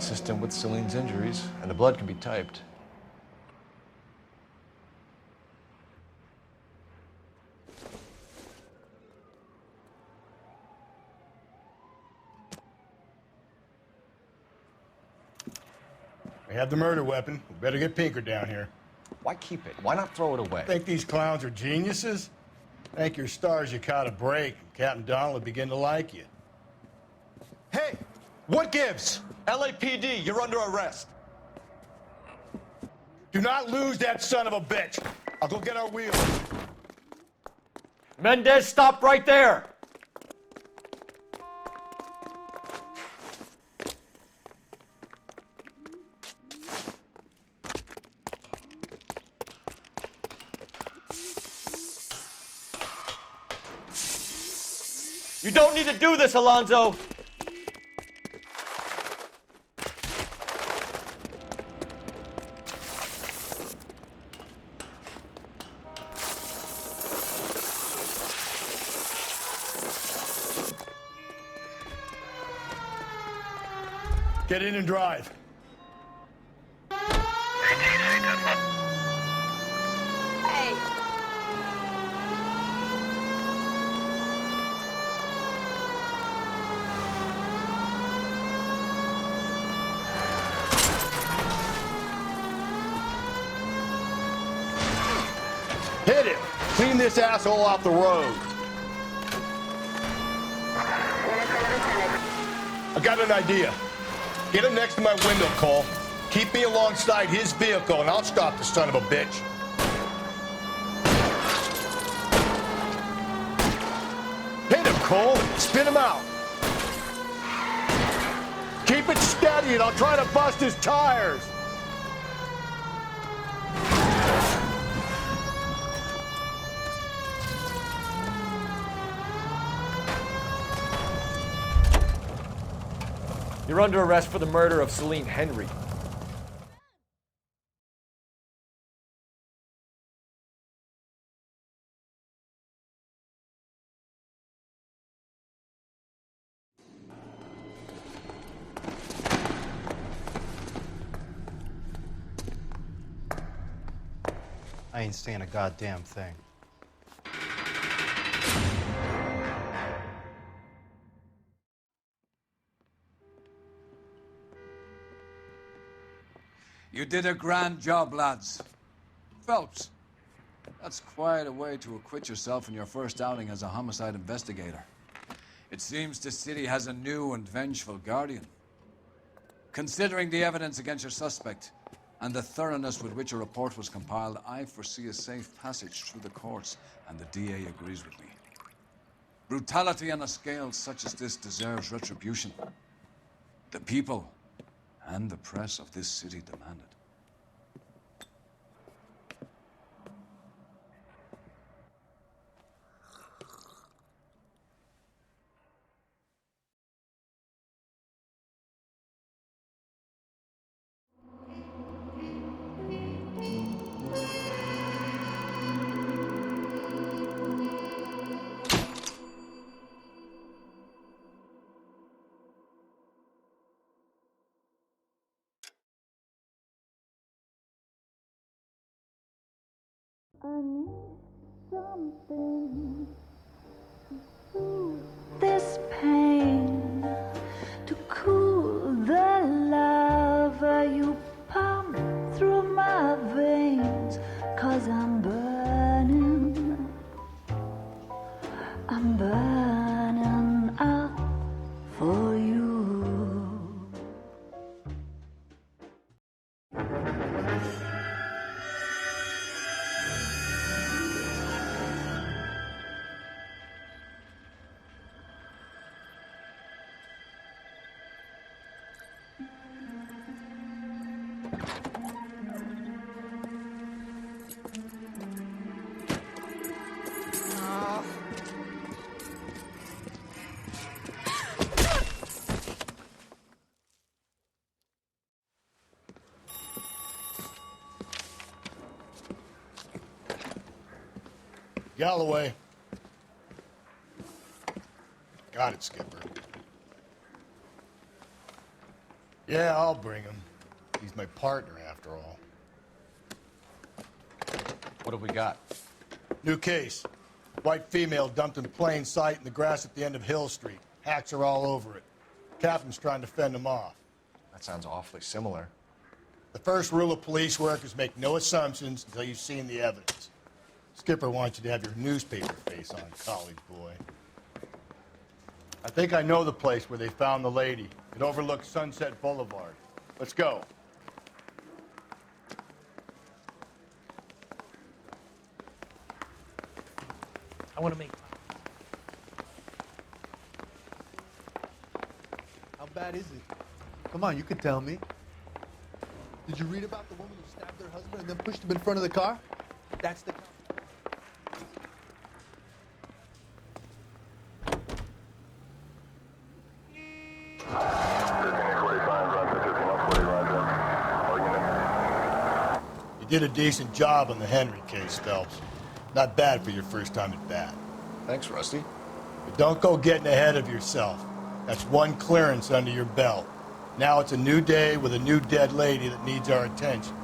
consistent with Celine's injuries, and the blood can be typed. We have the murder weapon. We better get Pinker down here. Why keep it? Why not throw it away? Think these clowns are geniuses? Thank your stars you caught a break, and Captain Donald will begin to like you. Hey, what gives? LAPD, you're under arrest. Do not lose that son of a bitch. I'll go get our wheels. Mendez, stop right there! You don't need to do this, Alonzo! Get in and drive. Hey. Hit him. Clean this asshole off the road. I got an idea. Get him next to my window, Cole. Keep me alongside his vehicle, and I'll stop the son of a bitch. Hit him, Cole. Spin him out. Keep it steady, and I'll try to bust his tires. You're under arrest for the murder of Celine Henry. I ain't saying a goddamn thing. You did a grand job, lads. Phelps, that's quite a way to acquit yourself in your first outing as a homicide investigator. It seems the city has a new and vengeful guardian. Considering the evidence against your suspect and the thoroughness with which a report was compiled, I foresee a safe passage through the courts, and the DA agrees with me. Brutality on a scale such as this deserves retribution. The people and the press of this city demand it. I need something to soothe this pain, to cool the lava you pump through my veins, 'cause I'm burning up for you. Galloway. Got it, Skipper. Yeah, I'll bring him. He's my partner, after all. What have we got? New case. White female dumped in plain sight in the grass at the end of Hill Street. Hacks are all over it. Captain's trying to fend them off. That sounds awfully similar. The first rule of police work is make no assumptions until you've seen the evidence. Skipper wants you to have your newspaper face on, college boy. I think I know the place where they found the lady. It overlooks Sunset Boulevard. Let's go. I want to make. How bad is it? Come on, you can tell me. Did you read about the woman who stabbed her husband and then pushed him in front of the car? That's the... You did a decent job on the Henry case, Phelps. Not bad for your first time at bat. Thanks, Rusty. But don't go getting ahead of yourself. That's one clearance under your belt. Now it's a new day with a new dead lady that needs our attention.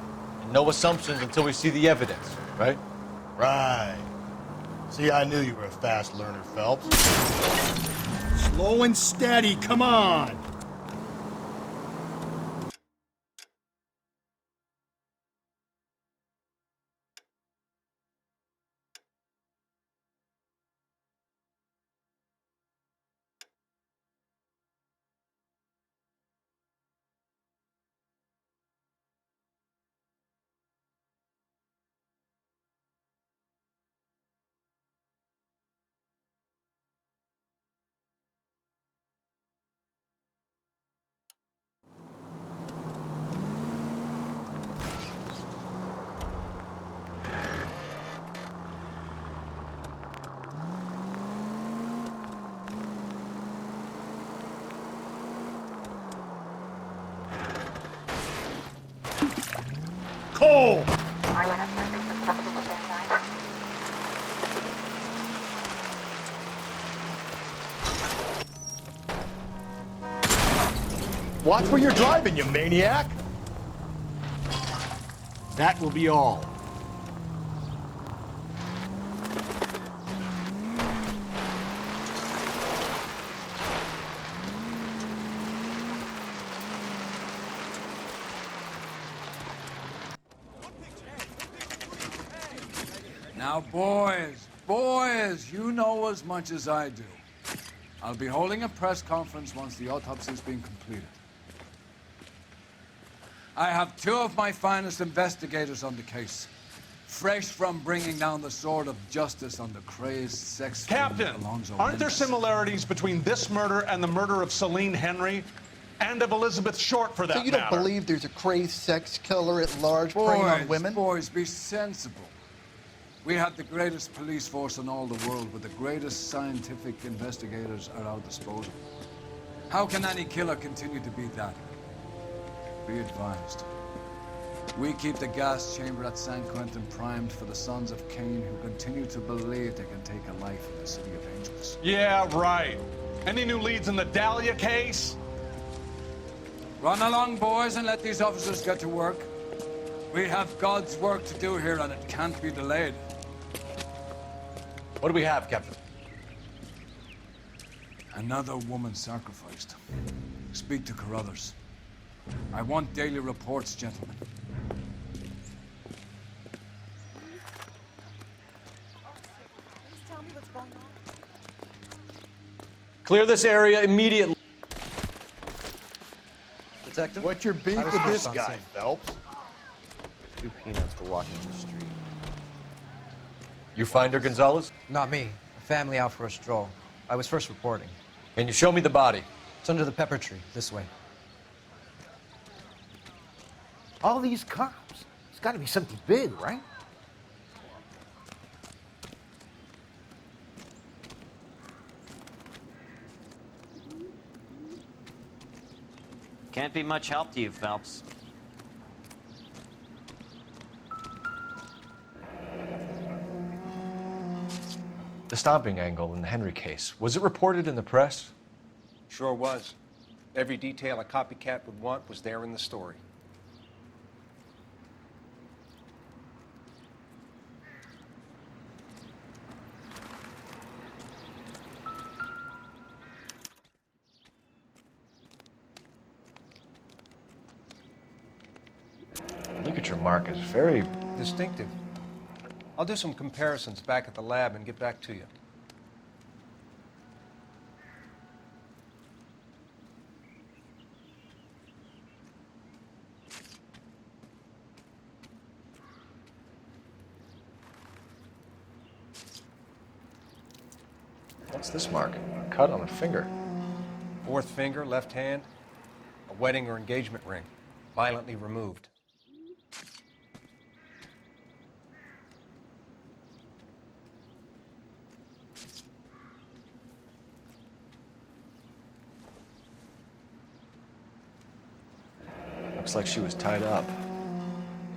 And no assumptions until we see the evidence, right? Right. See, I knew you were a fast learner, Phelps. Slow and steady, come on! Cole! Watch where you're driving, you maniac! That will be all. Now, boys, you know as much as I do. I'll be holding a press conference once the autopsy's been completed. I have two of my finest investigators on the case, fresh from bringing down the sword of justice on the crazed sex fiend Captain, Alonzo aren't there Mendes. similarities between this murder and the murder of Celine Henry? And of Elizabeth Short, for that So you don't matter? believe there's a crazed sex killer at large preying on women? Boys, be sensible. We have the greatest police force in all the world, with the greatest scientific investigators at our disposal. How can any killer continue to be that? Be advised. We keep the gas chamber at San Quentin primed for the sons of Cain who continue to believe they can take a life in the City of Angels. Yeah, right. Any new leads in the Dahlia case? Run along, boys, and let these officers get to work. We have God's work to do here, and it can't be delayed. What do we have, Captain? Another woman sacrificed. Speak to Carruthers. I want daily reports, gentlemen. Clear this area immediately. Detective? What's your beef with this guy, Phelps? 2 peanuts for walking the street. You find her, Gonzalez? Not me. A family out for a stroll. I was first reporting. Can you show me the body? It's under the pepper tree, this way. All these cops. It's got to be something big, right? Can't be much help to you, Phelps. The stomping angle in the Henry case, was it reported in the press? Sure was. Every detail a copycat would want was there in the story. Look at your mark. It's very Distinctive. I'll do some comparisons back at the lab and get back to you. What's this mark? A cut on a finger. Fourth finger, left hand, a wedding or engagement ring, violently removed. Looks like she was tied up.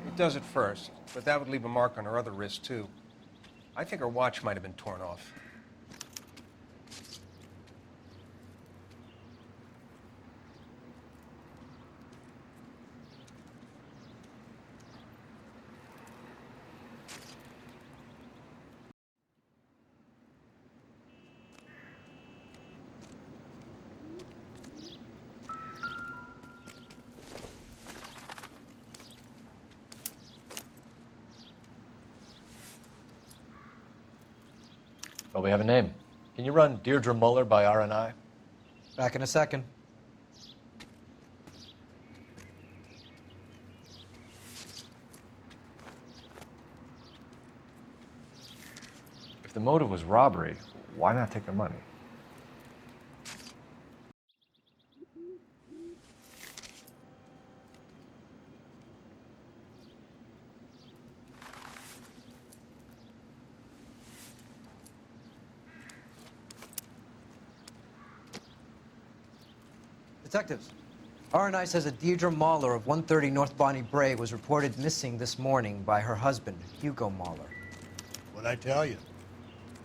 It does at first, but that would leave a mark on her other wrist, too. I think her watch might have been torn off. Well, we have a name. Can you run Deirdre Muller by RNI? Back in a second. If the motive was robbery, why not take the money? Detectives, RNI says that Deirdre Mahler of 130 North Bonnie Brae was reported missing this morning by her husband, Hugo Mahler. What'd I tell you?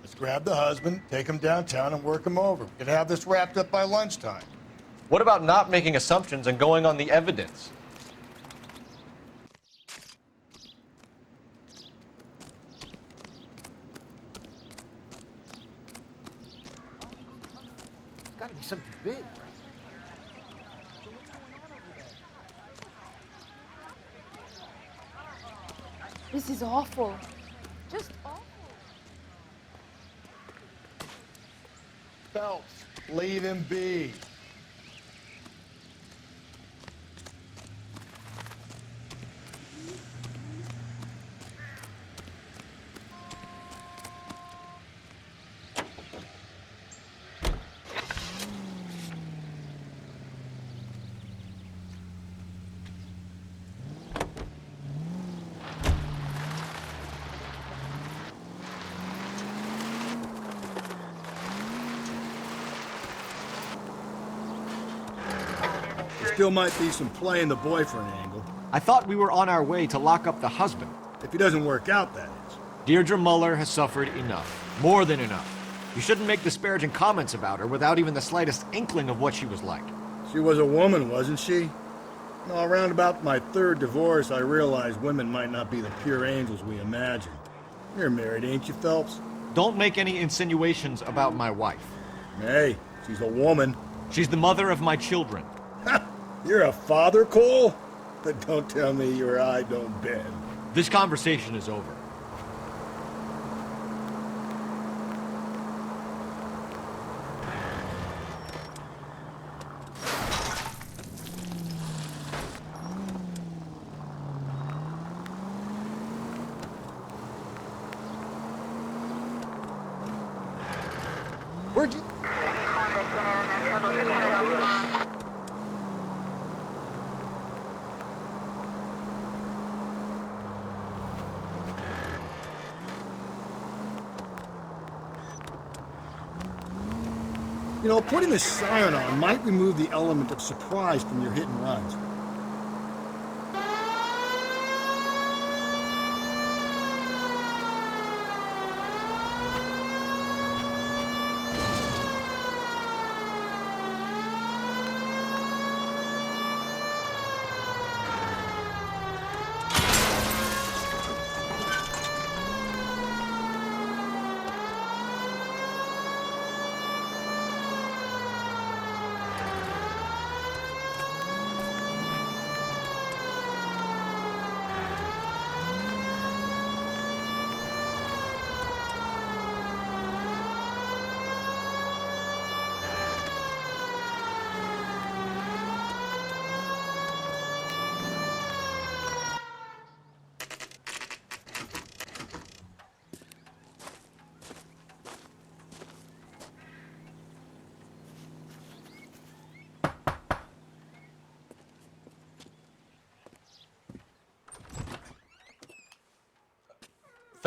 Let's grab the husband, take him downtown, and work him over. We could have this wrapped up by lunchtime. What about not making assumptions and going on the evidence? It's got to be something big. This is awful. Just awful. Phelps, leave him be. Still might be some play in the boyfriend angle. I thought we were on our way to lock up the husband. If he doesn't work out, that is. Deirdre Muller has suffered enough. More than enough. You shouldn't make disparaging comments about her without even the slightest inkling of what she was like. She was a woman, wasn't she? No, around about my third divorce, I realized women might not be the pure angels we imagine. You're married, ain't you, Phelps? Don't make any insinuations about my wife. Hey, she's a woman. She's the mother of my children. You're a father, Cole? But don't tell me your eye don't bend. This conversation is over. Where'd you... You know, putting the siren on might remove the element of surprise from your hit and runs.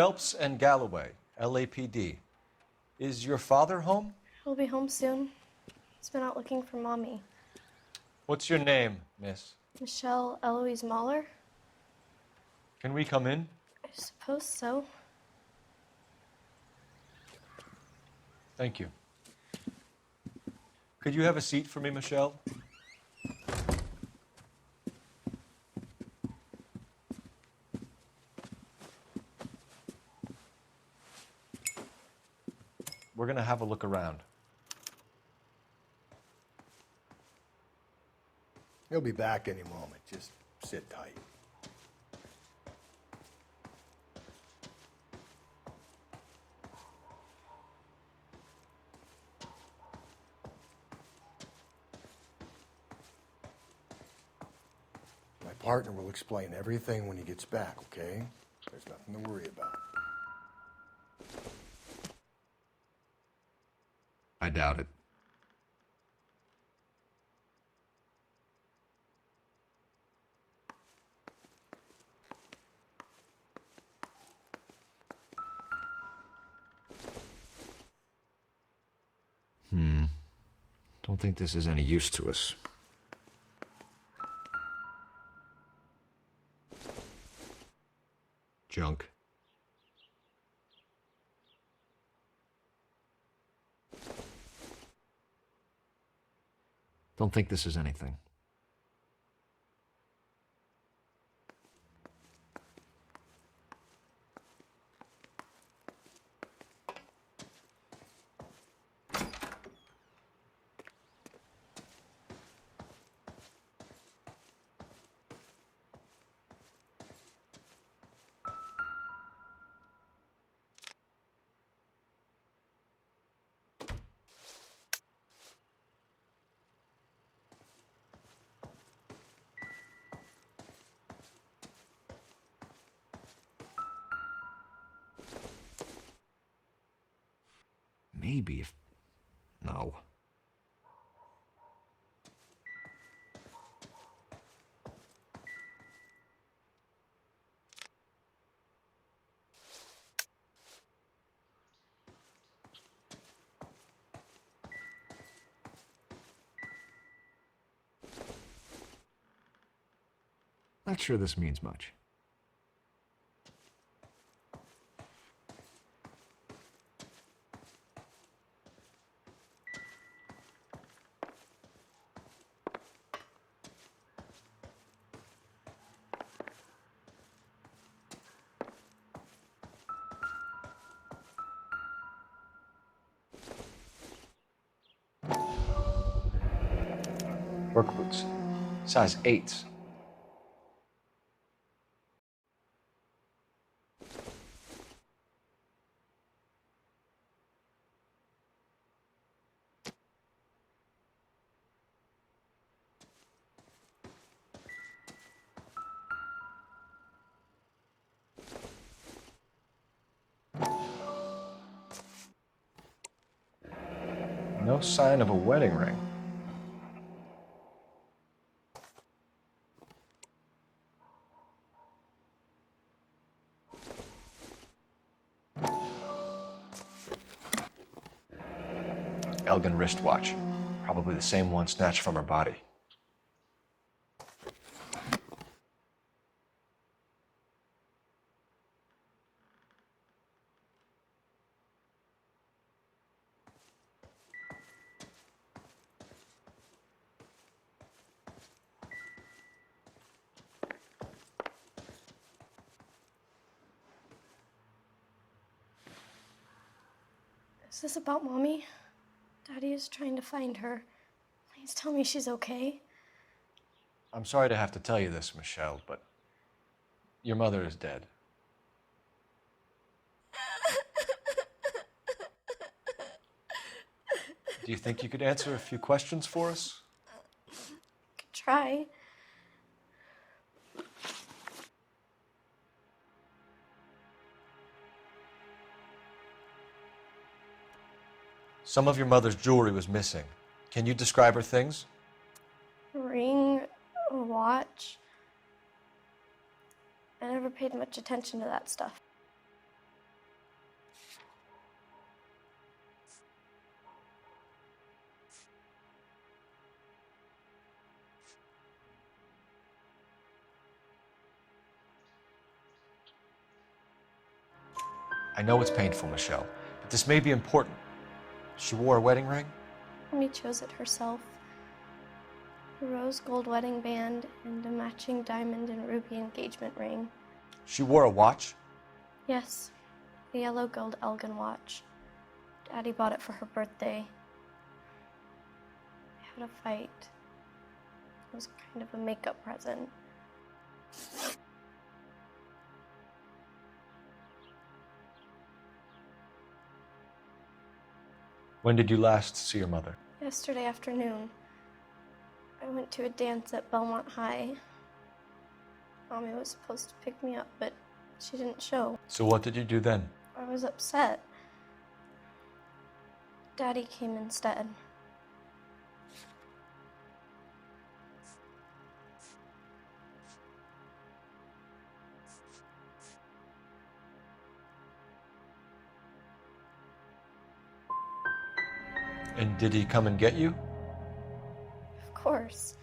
Phelps and Galloway, LAPD. Is your father home? He'll be home soon. He's been out looking for Mommy. What's your name, miss? Michelle Eloise Mahler? Can we come in? I suppose so. Thank you. Could you have a seat for me, Michelle? We're going to have a look around. He'll be back any moment. Just sit tight. My partner will explain everything when he gets back, okay? There's nothing to worry about. I doubt it. Don't think this is any use to us. Junk. Don't think this is anything. Maybe if... No. Not sure this means much. Work boots. Size 8s. No sign of a wedding ring. Elgin wristwatch. Probably the same one snatched from her body. Is this about Mommy? Daddy is trying to find her. Please tell me she's okay. I'm sorry to have to tell you this, Michelle, but your mother is dead. Do you think you could answer a few questions for us? Could try. Some of your mother's jewelry was missing. Can you describe her things? A ring, a watch. I never paid much attention to that stuff. I know it's painful, Michelle, but this may be important. She wore a wedding ring? Mommy chose it herself. A rose gold wedding band and a matching diamond and ruby engagement ring. She wore a watch? Yes, a yellow gold Elgin watch. Daddy bought it for her birthday. I had a fight. It was kind of a makeup present. When did you last see your mother? Yesterday afternoon, I went to a dance at Belmont High. Mommy was supposed to pick me up, but she didn't show. So what did you do then? I was upset. Daddy came instead. And did he come and get you? Of course.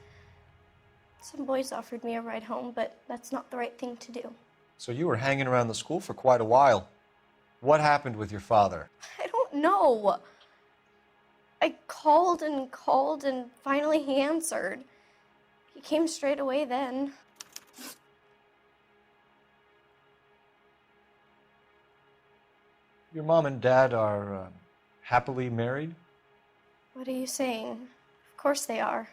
Some boys offered me a ride home, but that's not the right thing to do. So you were hanging around the school for quite a while. What happened with your father? I don't know. I called and called, and finally he answered. He came straight away then. Your mom and dad are happily married? What are you saying? Of course they are.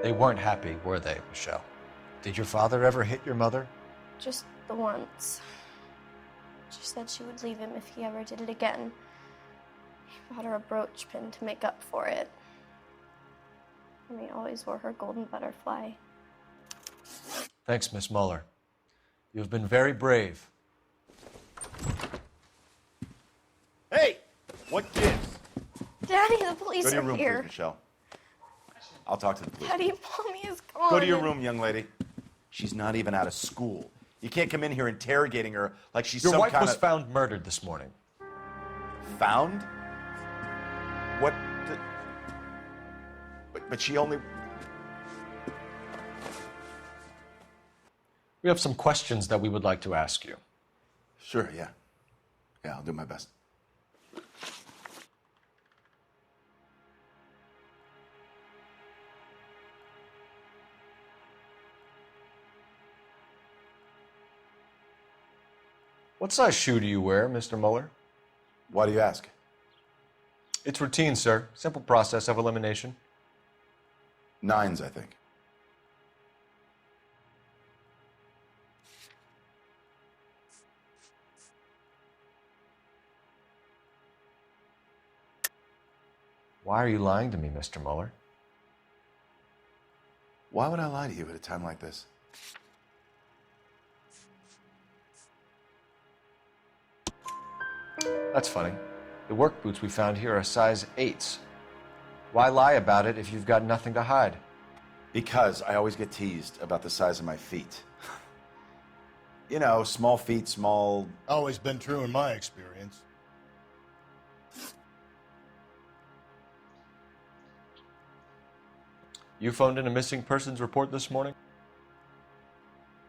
They weren't happy, were they, Michelle? Did your father ever hit your mother? Just the once. She said she would leave him if he ever did it again. He bought her a brooch pin to make up for it. And he always wore her golden butterfly. Thanks, Miss Muller. You've been very brave. Hey! What gives? Daddy, the police Go to your are room, here. please, Michelle. I'll talk to the police. Daddy, Mommy is gone. Go to your room, young lady. She's not even out of school. You can't come in here interrogating her like she's Your some wife kind was of... found murdered this morning. Found? What? But she only... We have some questions that we would like to ask you. Sure, yeah. Yeah, I'll do my best. What size shoe do you wear, Mr. Muller? Why do you ask? It's routine, sir. Simple process of elimination. 9s, I think. Why are you lying to me, Mr. Muller? Why would I lie to you at a time like this? That's funny. The work boots we found here are size 8s. Why lie about it if you've got nothing to hide? Because I always get teased about the size of my feet. You know, small feet, small... Always been true in my experience. You phoned in a missing persons report this morning?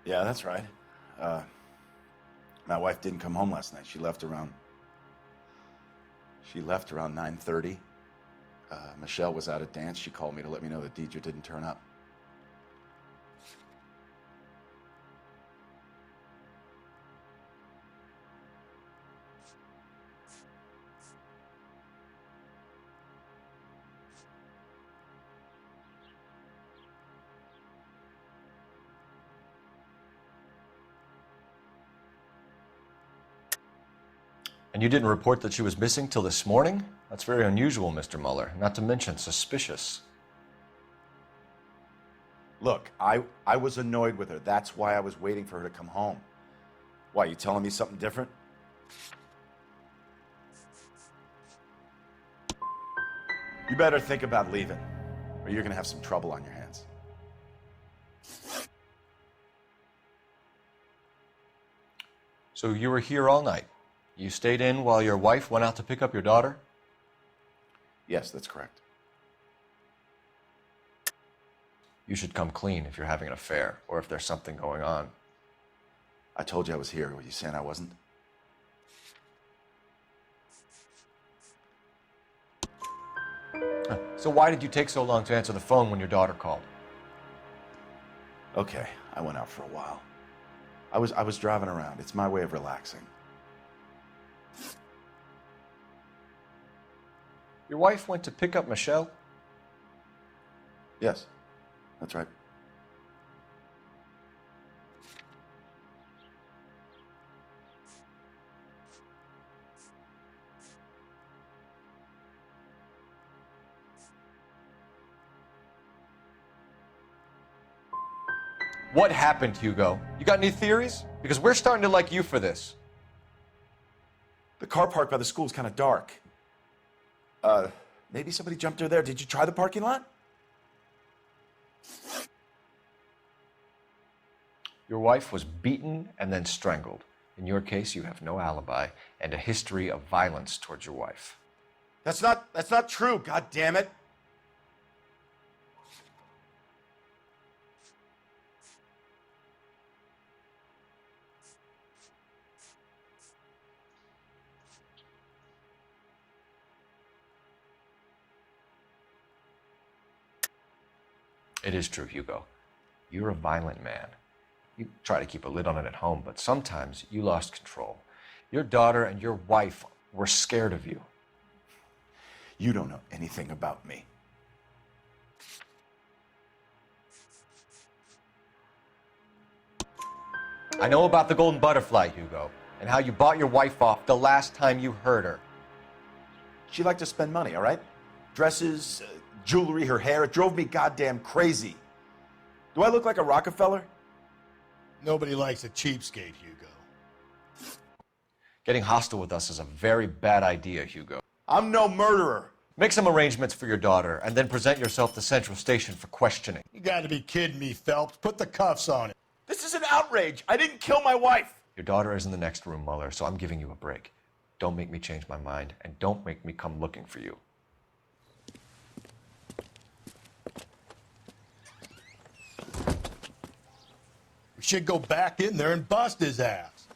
Yeah, that's right. My wife didn't come home last night. She left around 9:30. Michelle was out at dance. She called me to let me know that Deidre didn't turn up. And you didn't report that she was missing till this morning? That's very unusual, Mr. Muller, not to mention suspicious. Look, I was annoyed with her. That's why I was waiting for her to come home. Why, you telling me something different? You better think about leaving. or you're going to have some trouble on your hands. So you were here all night. You stayed in while your wife went out to pick up your daughter? Yes, that's correct. You should come clean if you're having an affair or if there's something going on. I told you I was here. Were you saying I wasn't? So why did you take so long to answer the phone when your daughter called? Okay, I went out for a while. I was driving around. It's my way of relaxing. Your wife went to pick up Michelle? Yes, that's right. What happened, Hugo? You got any theories? Because we're starting to like you for this. The car park by the school is kind of dark. Maybe somebody jumped her there. Did you try the parking lot? Your wife was beaten and then strangled. In your case, you have no alibi and a history of violence towards your wife. That's not true, God damn it. It is true, Hugo. You're a violent man. You try to keep a lid on it at home, but sometimes you lost control. Your daughter and your wife were scared of you. You don't know anything about me. I know about the golden butterfly, Hugo, and how you bought your wife off the last time you heard her. She liked to spend money, all right? Dresses, jewelry, her hair. It drove me goddamn crazy. Do I look like a Rockefeller? Nobody likes a cheapskate, Hugo. Getting hostile with us is a very bad idea, Hugo. I'm no murderer. Make some arrangements for your daughter, and then present yourself to Central Station for questioning. You gotta be kidding me, Phelps. Put the cuffs on it. This is an outrage. I didn't kill my wife. Your daughter is in the next room, Muller, so I'm giving you a break. Don't make me change my mind, and don't make me come looking for you. We should go back in there and bust his ass.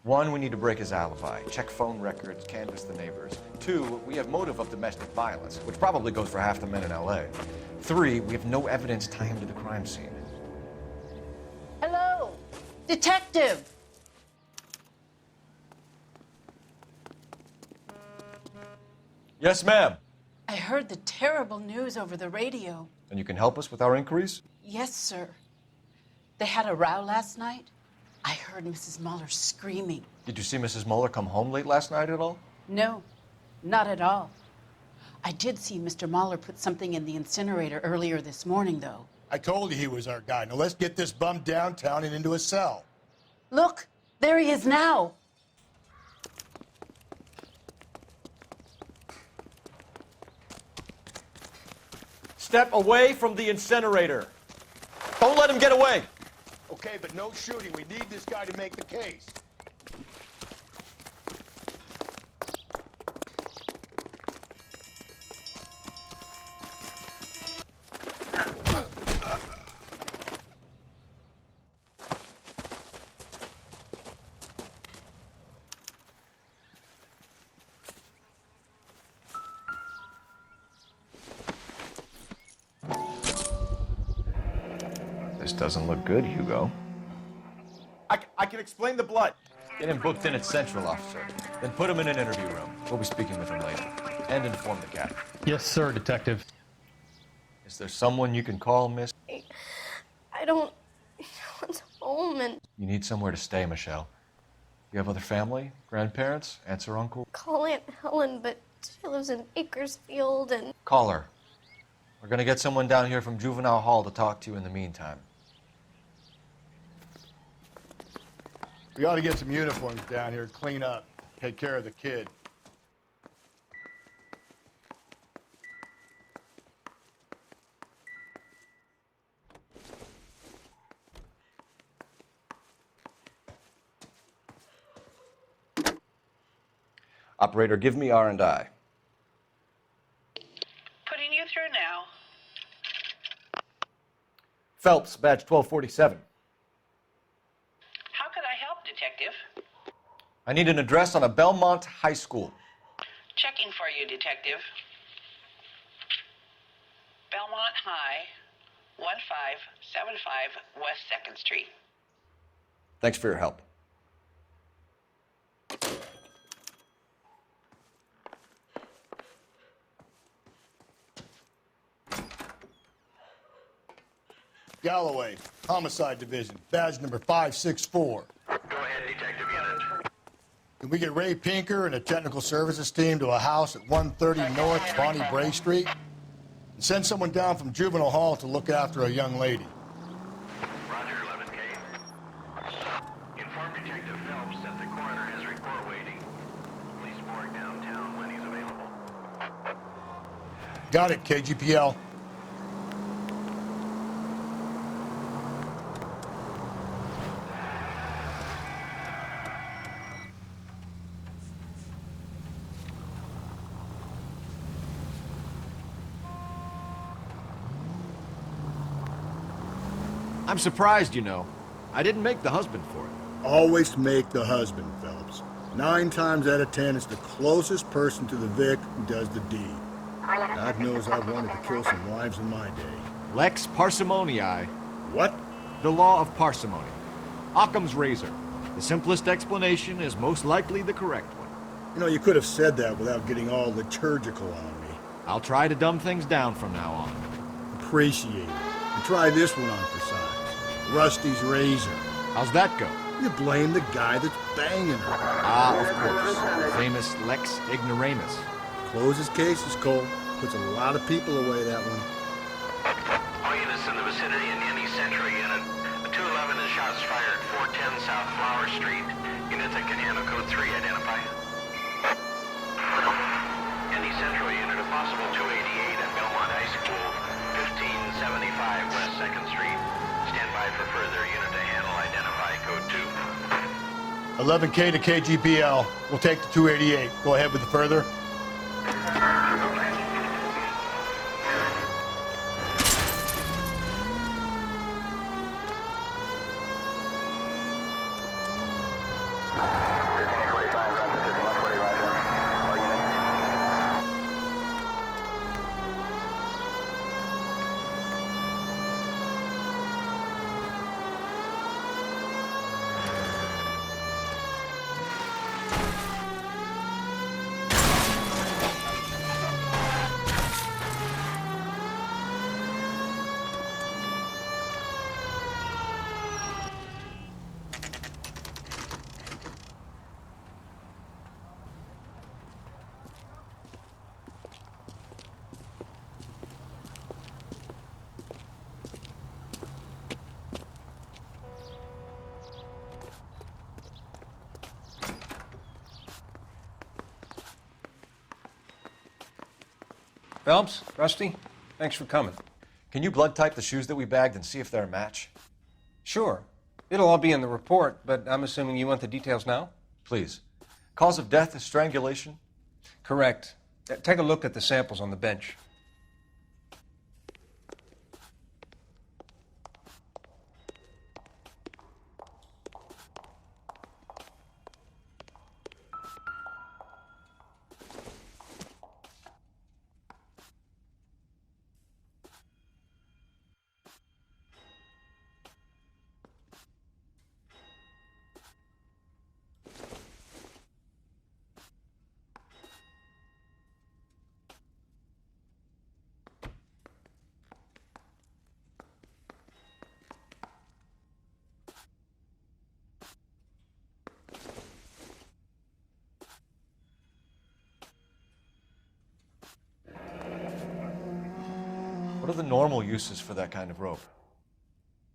1, we need to break his alibi. Check phone records, canvass the neighbors. 2, we have motive of domestic violence, which probably goes for half the men in LA. 3, we have no evidence tying him to the crime scene. Hello, detective. Yes, ma'am. I heard the terrible news over the radio. And you can help us with our inquiries? Yes, sir. They had a row last night. I heard Mrs. Muller screaming. Did you see Mrs. Muller come home late last night at all? No, not at all. I did see Mr. Muller put something in the incinerator earlier this morning, though. I told you he was our guy. Now let's get this bum downtown and into a cell. Look, there he is now. Step away from the incinerator. Don't let him get away. Okay, but no shooting. We need this guy to make the case. This doesn't look good, Hugo. I can explain the blood. Get him booked in at Central, officer. Then put him in an interview room. We'll be speaking with him later. And inform the captain. Yes, sir, detective. Is there someone you can call, miss? I don't want home and You need somewhere to stay, Michelle. You have other family? Grandparents? Aunts or uncle? call Aunt Helen, but she lives in Bakersfield and Call her. We're gonna get someone down here from Juvenile Hall to talk to you in the meantime. We ought to get some uniforms down here, clean up, take care of the kid. Operator, give me R&I. Putting you through now. Phelps, badge 1247. How could I help, Detective? I need an address on a Belmont High School. Checking for you, Detective. Belmont High, 1575 West 2nd Street. Thanks for your help. Galloway, Homicide Division, badge number 564. Go ahead, Detective Unit. Can we get Ray Pinker and a technical services team to a house at 130 North Bonnie Bray Street? And send someone down from Juvenile Hall to look after a young lady. Roger, 11K. Inform Detective Phelps that the coroner has report waiting. Police morgue downtown when he's available. Got it, KGPL. I'm surprised, you know. I didn't make the husband for it. Always make the husband, Phelps. 9 times out of 10, it's the closest person to the Vic who does the deed. God knows I've wanted to kill some wives in my day. Lex parsimoniae. What? The law of parsimony. Occam's razor. The simplest explanation is most likely the correct one. You know, you could have said that without getting all liturgical on me. I'll try to dumb things down from now on. Appreciate it. And try this one on for size. Rusty's razor. How's that go? You blame the guy that's banging her. Ah, of course. Famous Lex ignoramus. Closes cases, Cole. Puts a lot of people away, that one. All units in the vicinity in any Central unit. The 211 is shots fired 410 South Flower Street. Units that can handle code 3 identify. Any Central unit, if possible, 288 at Belmont High School, 1575 West 2nd Street. Stand by for further unit to handle identify code 2. 11K to KGPL. We'll take the 288. Go ahead with the further. Phelps, Rusty, thanks for coming. Can you blood type the shoes that we bagged and see if they're a match? Sure. It'll all be in the report, but I'm assuming you want the details now? Please. Cause of death is strangulation? Correct. Take a look at the samples on the bench. What are the normal uses for that kind of rope?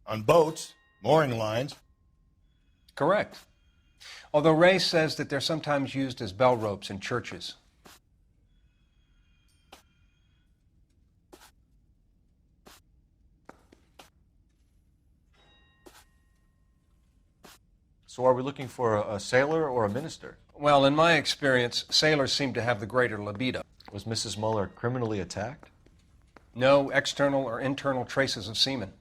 On boats, mooring lines. Correct. Although Ray says that they're sometimes used as bell ropes in churches. So are we looking for a sailor or a minister? Well, in my experience, sailors seem to have the greater libido. Was Mrs. Muller criminally attacked? No external or internal traces of semen.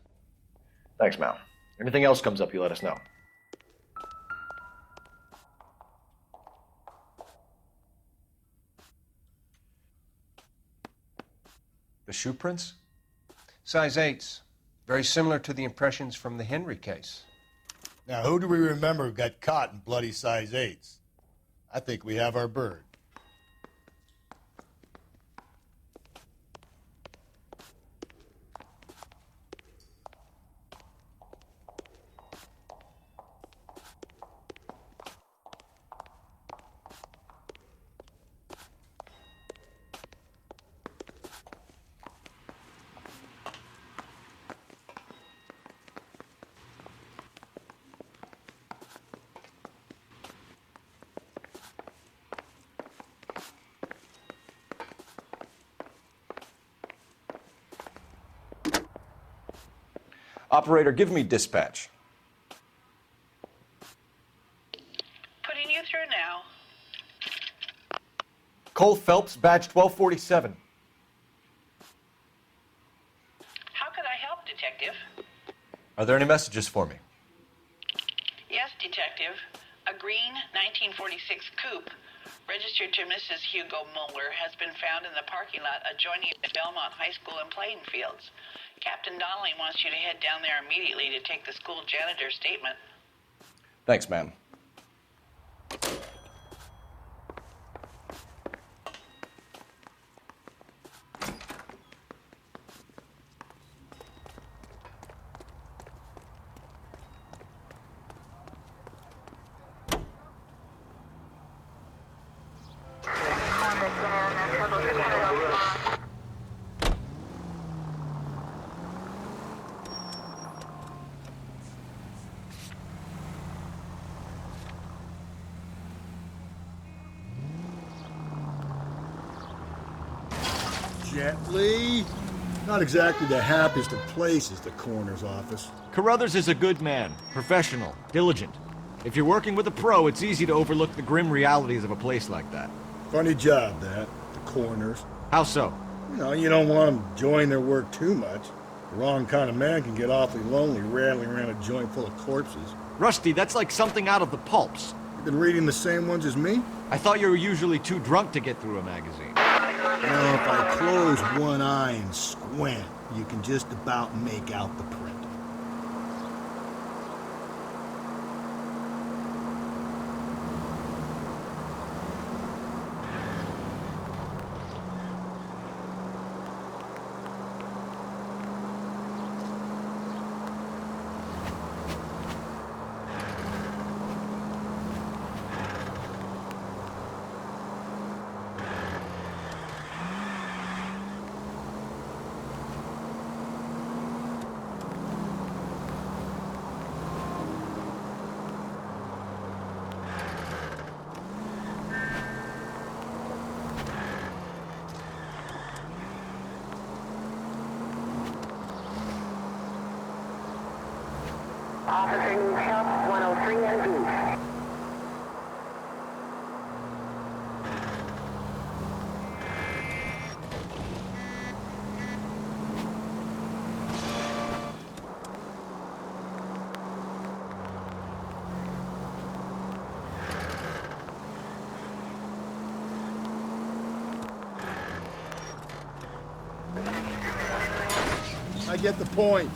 Thanks, Mal. Anything else comes up, you let us know. The shoe prints? Size 8s. Very similar to the impressions from the Henry case. Now, who do we remember who got caught in bloody size 8s? I think we have our bird. Operator, give me dispatch. Putting you through now. Cole Phelps, badge 1247. How could I help, Detective? Are there any messages for me? Yes, Detective. A green 1946 coupe, registered to Mrs. Hugo Muller, has been found in the parking lot adjoining the Belmont High School and playing fields. Captain Donnelly wants you to head down there immediately to take the school janitor's statement. Thanks, ma'am. Gently. Not exactly the happiest of places, the coroner's office. Carruthers is a good man, professional, diligent. If you're working with a pro, it's easy to overlook the grim realities of a place like that. Funny job, that. The coroner's. How so? You don't want them enjoying their work too much. The wrong kind of man can get awfully lonely rattling around a joint full of corpses. Rusty, that's like something out of the pulps. You've been reading the same ones as me? I thought you were usually too drunk to get through a magazine. If I close one eye and squint, you can just about make out the print. Officer help 103 and B. I get the point.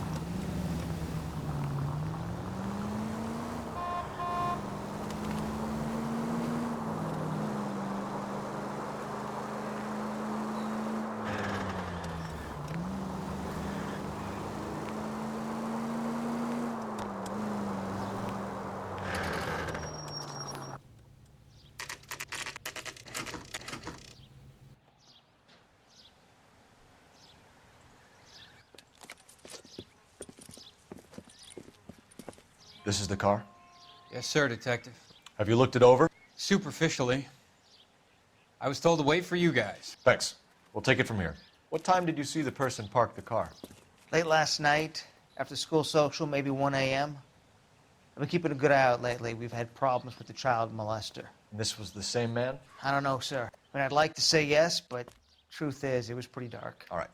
This is the car? Yes, sir, Detective. Have you looked it over? Superficially. I was told to wait for you guys. Thanks. We'll take it from here. What time did you see the person park the car? Late last night, after school social, maybe 1 a.m. I've been keeping a good eye out lately. We've had problems with the child molester. And this was the same man? I don't know, sir. I mean, I'd like to say yes, but truth is, it was pretty dark. All right.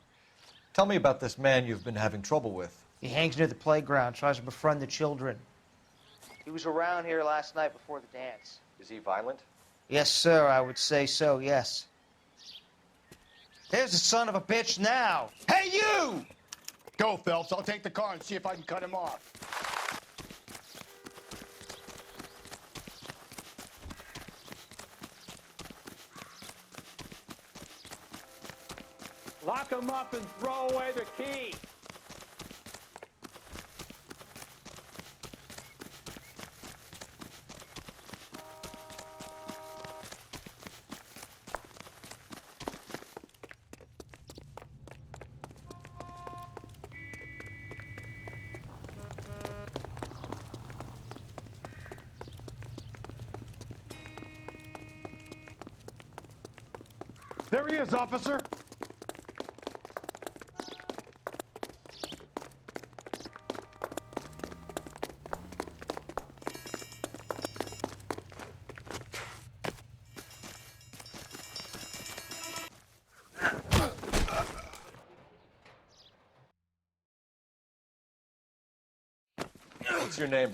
Tell me about this man you've been having trouble with. He hangs near the playground, tries to befriend the children. He was around here last night before the dance. Is he violent? Yes, sir, I would say so, yes. There's the son of a bitch now. Hey, you! Go, Phelps. I'll take the car and see if I can cut him off. Lock him up and throw away the key. There he is, officer. What's your name?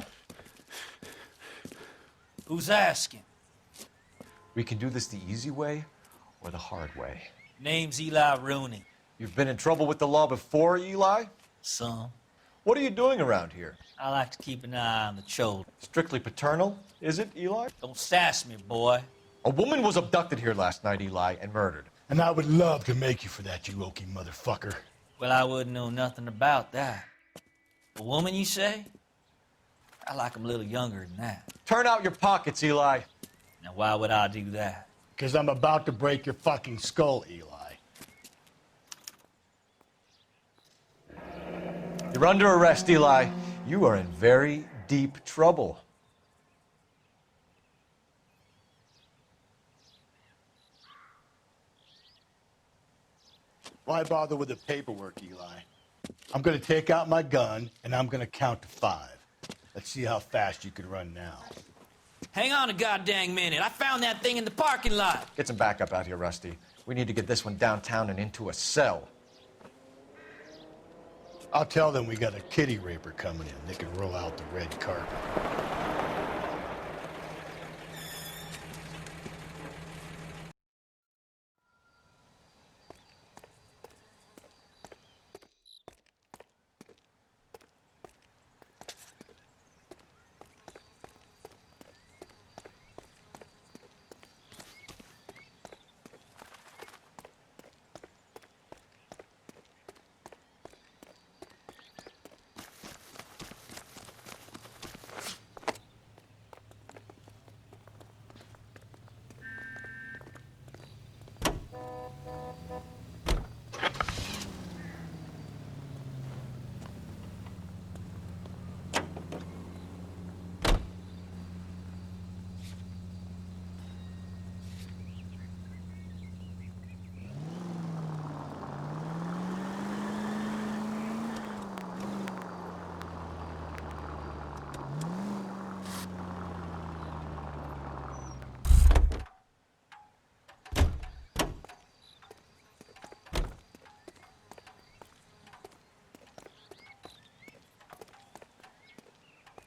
Who's asking? We can do this the easy way or the hard way. Name's Eli Rooney. You've been in trouble with the law before, Eli? Some. What are you doing around here? I like to keep an eye on the children. Strictly paternal, is it, Eli? Don't sass me, boy. A woman was abducted here last night, Eli, and murdered. And I would love to make you for that, you okie motherfucker. Well, I wouldn't know nothing about that. A woman, you say? I like 'em a little younger than that. Turn out your pockets, Eli. Now, why would I do that? Because I'm about to break your fucking skull, Eli. You're under arrest, Eli. You are in very deep trouble. Why bother with the paperwork, Eli? I'm going to take out my gun, and I'm going to count to 5. Let's see how fast you can run now. Hang on a goddamn minute. I found that thing in the parking lot. Get some backup out here, Rusty. We need to get this one downtown and into a cell. I'll tell them we got a kitty raper coming in. They can roll out the red carpet.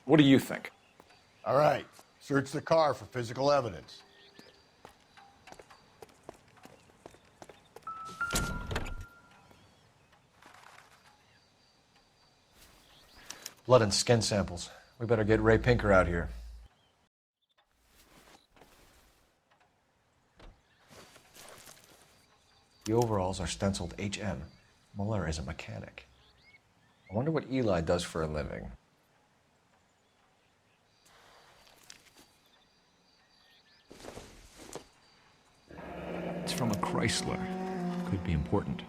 What do you think? All right, search the car for physical evidence. Blood and skin samples. We better get Ray Pinker out here. The overalls are stenciled HM. Muller is a mechanic. I wonder what Eli does for a living. It's from a Chrysler. Could be important.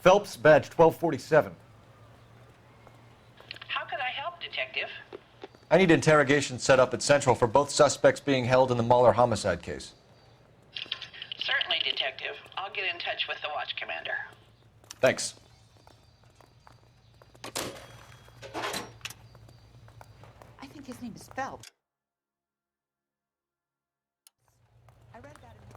Phelps, badge 1247. How could I help, Detective? I need interrogation set up at Central for both suspects being held in the Mahler homicide case. Certainly, Detective. I'll get in touch with the watch commander. Thanks. I think his name is Phelps. I read about him.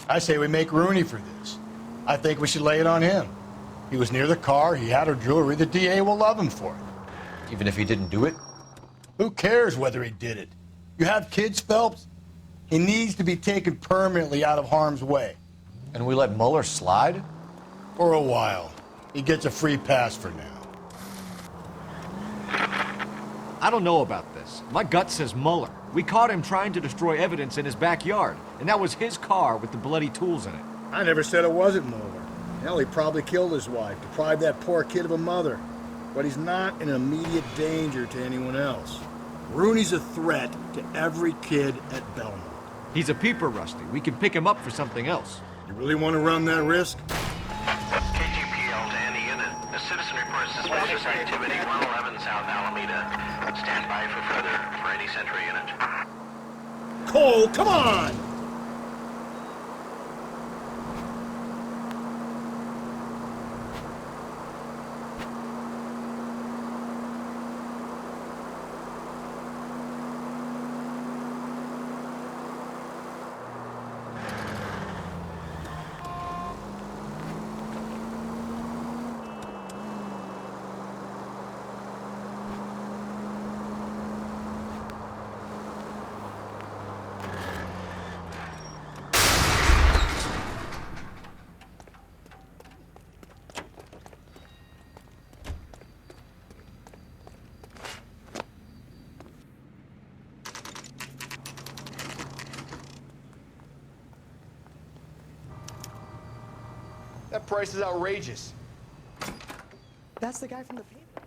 I say we make Rooney for this. I think we should lay it on him. He was near the car, he had her jewelry, the DA will love him for it. Even if he didn't do it? Who cares whether he did it? You have kids, Phelps? He needs to be taken permanently out of harm's way. And we let Mueller slide? For a while. He gets a free pass for now. I don't know about this. My gut says Mueller. We caught him trying to destroy evidence in his backyard, and that was his car with the bloody tools in it. I never said it wasn't Mueller. Hell, he probably killed his wife, deprived that poor kid of a mother. But he's not an immediate danger to anyone else. Rooney's a threat to every kid at Belmont. He's a peeper, Rusty. We can pick him up for something else. You really want to run that risk? KGPL to any unit. A citizen reports suspicious activity 111 South Alameda. Stand by for further for any Central unit. Cole, come on! That price is outrageous. That's the guy from the paper.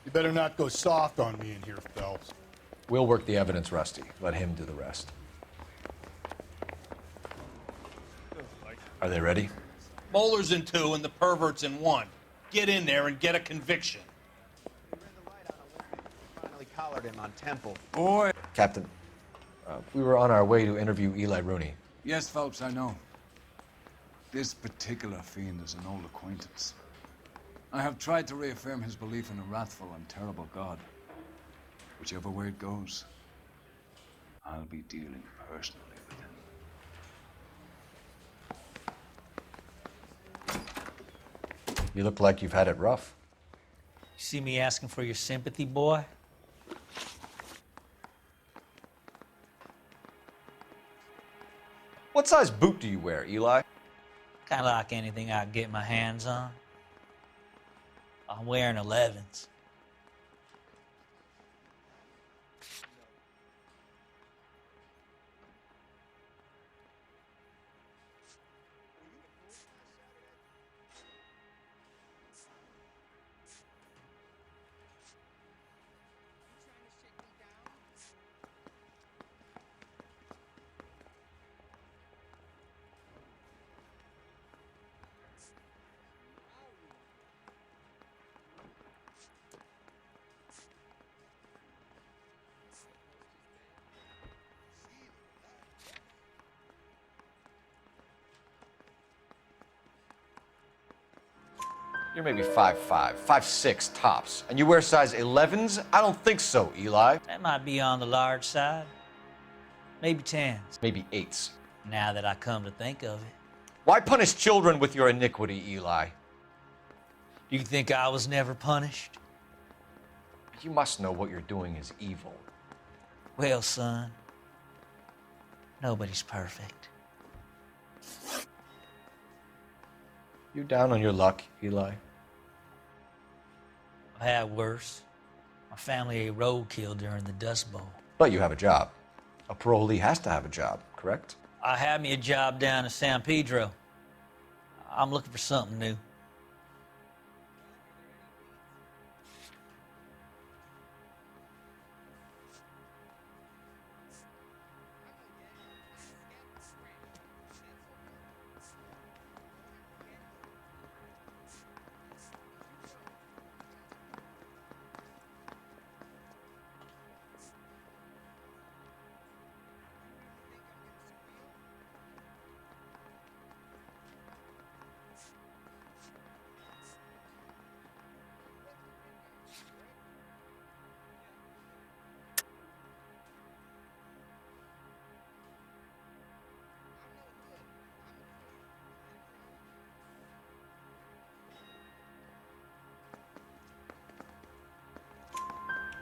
You better not go soft on me in here, Phelps. We'll work the evidence, Rusty. Let him do the rest. Are they ready? Moeller's in 2 and the pervert's in 1. Get in there and get a conviction. Finally collared him on Temple. Boy. Captain, we were on our way to interview Eli Rooney. Yes, Phelps, I know. This particular fiend is an old acquaintance. I have tried to reaffirm his belief in a wrathful and terrible God. Whichever way it goes, I'll be dealing personally with him. You look like you've had it rough. You see me asking for your sympathy, boy? What size boot do you wear, Eli? Kind of like anything I can get my hands on. I'm wearing 11s. You're maybe 5'5", 5'6" tops. And you wear size 11s? I don't think so, Eli. That might be on the large side. Maybe 10s. Maybe 8s. Now that I come to think of it. Why punish children with your iniquity, Eli? Do you think I was never punished? You must know what you're doing is evil. Well, son, nobody's perfect. You down on your luck, Eli? I've had worse. My family ate roadkill during the Dust Bowl. But you have a job. A parolee has to have a job, correct? I had me a job down in San Pedro. I'm looking for something new.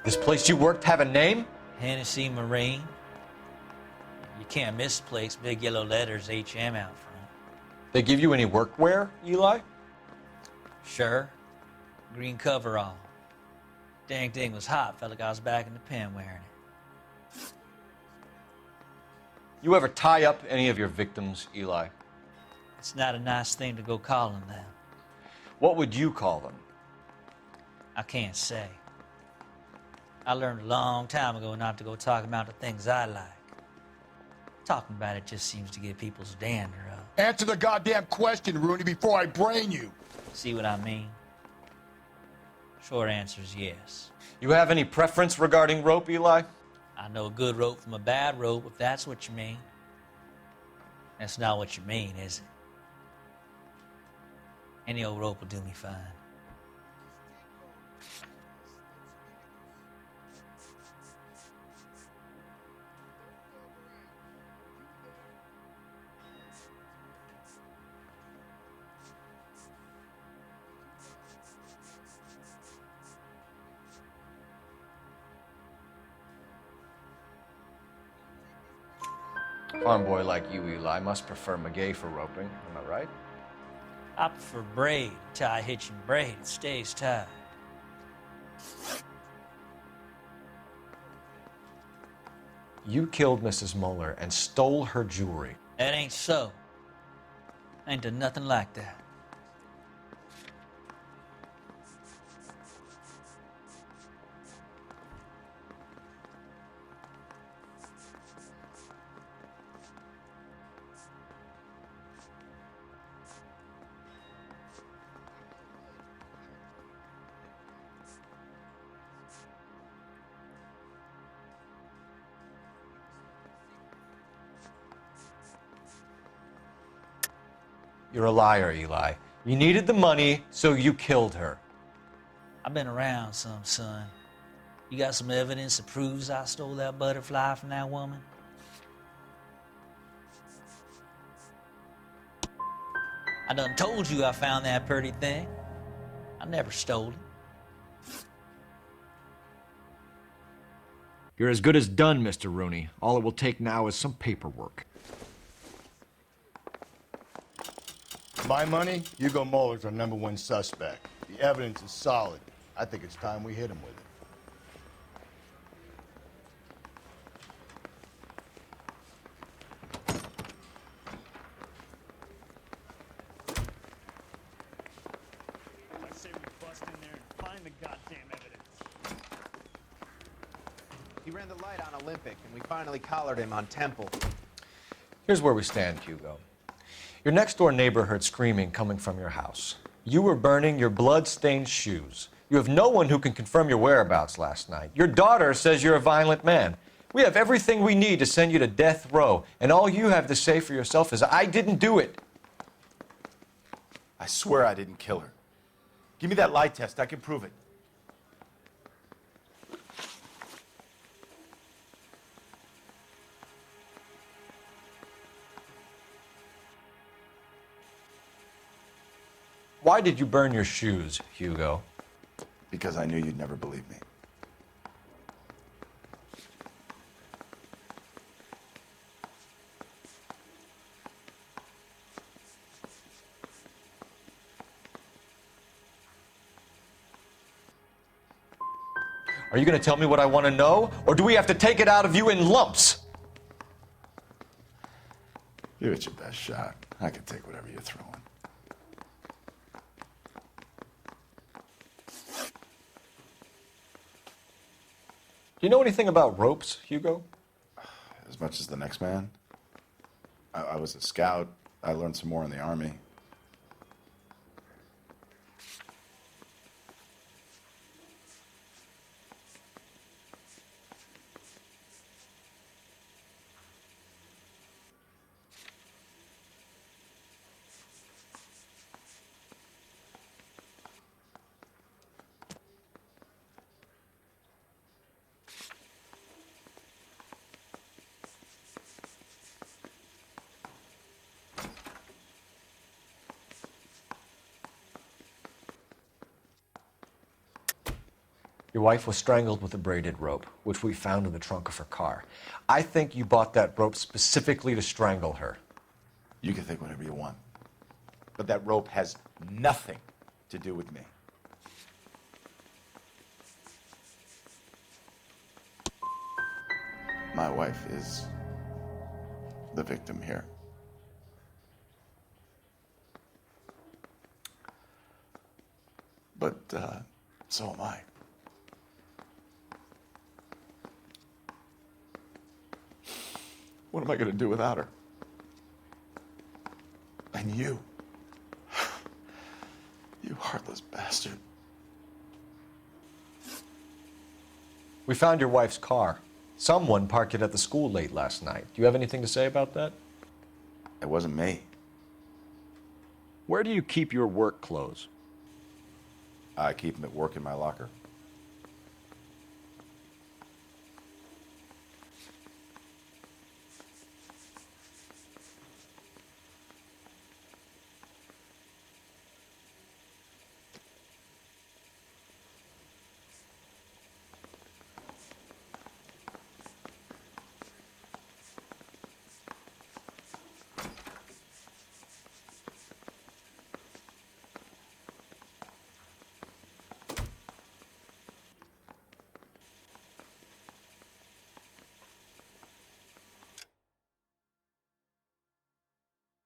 This place you worked have a name? Hennessy Marine. You can't miss the place. Big yellow letters, HM out front. They give you any workwear, Eli? Sure. Green coverall. Dang thing was hot. Felt like I was back in the pen wearing it. You ever tie up any of your victims, Eli? It's not a nice thing to go calling them. What would you call them? I can't say. I learned a long time ago not to go talking about the things I like. Talking about it just seems to get people's dander up. Answer the goddamn question, Rooney, before I brain you. See what I mean? Short answer is yes. You have any preference regarding rope, Eli? I know a good rope from a bad rope, if that's what you mean. That's not what you mean, is it? Any old rope will do me fine. Farm boy like you, Eli, must prefer McGay for roping. Am I right? I prefer braid. Tie hitching braid. It stays tied. You killed Mrs. Muller and stole her jewelry. That ain't so. I ain't done nothing like that. You're a liar, Eli. You needed the money, so you killed her. I've been around some, son. You got some evidence that proves I stole that butterfly from that woman? I done told you I found that pretty thing. I never stole it. You're as good as done, Mr. Rooney. All it will take now is some paperwork. My money, Hugo Muller's our #1 suspect. The evidence is solid. I think it's time we hit him with it. I say we bust in there and find the goddamn evidence. He ran the light on Olympic, and we finally collared him on Temple. Here's where we stand, Hugo. Your next-door neighbor heard screaming coming from your house. You were burning your blood-stained shoes. You have no one who can confirm your whereabouts last night. Your daughter says you're a violent man. We have everything we need to send you to death row, and all you have to say for yourself is, I didn't do it. I swear I didn't kill her. Give me that lie test. I can prove it. Why did you burn your shoes, Hugo? Because I knew you'd never believe me. Are you going to tell me what I want to know, or do we have to take it out of you in lumps? Give it your best shot. I can take whatever you're throwing. Do you know anything about ropes, Hugo? As much as the next man. I was a scout. I learned some more in the Army. Your wife was strangled with a braided rope, which we found in the trunk of her car. I think you bought that rope specifically to strangle her. You can think whatever you want. But that rope has nothing to do with me. My wife is the victim here. But so am I. What am I going to do without her? And you. You heartless bastard. We found your wife's car. Someone parked it at the school late last night. Do you have anything to say about that? It wasn't me. Where do you keep your work clothes? I keep them at work in my locker.